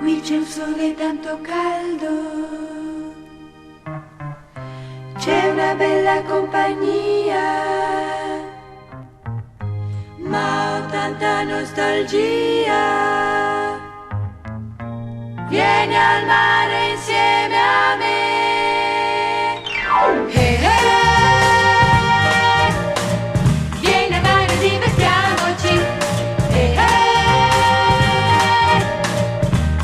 qui c'è un sole tanto caldo, c'è una bella compagnia, ma ho tanta nostalgia. Vieni al mare insieme a me. Vieni al mare, divertiamoci.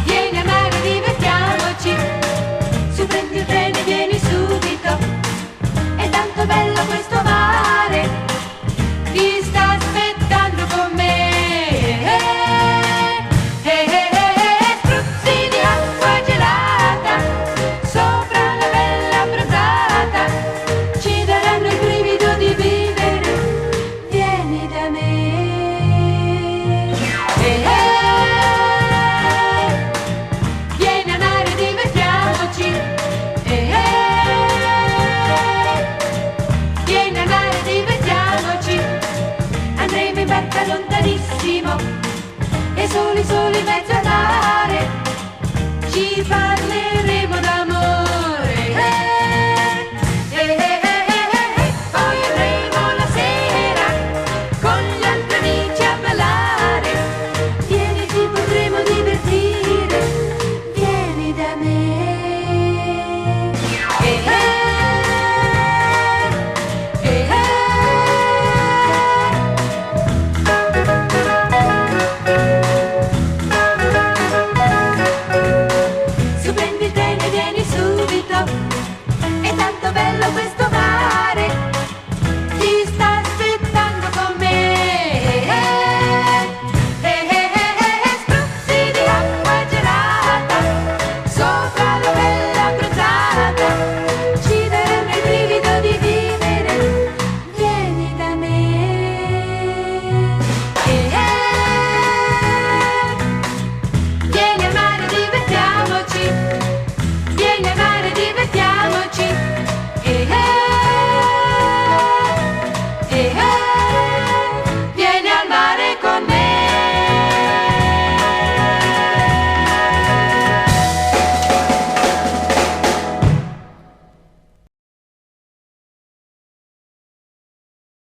Vieni al mare, divertiamoci. Su, prendi il treno e vieni subito. È tanto bello questo mare, ti sta aspettando con me. Spruzzi di acqua gelata sopra una bella bronzata, ci daranno il brivido di vivere. Vieni da me. Vieni al mare, divertiamoci. Vieni al mare, divertiamoci. Andremo in barca lontanissimo e soli in mezzo al mare ci parleremo.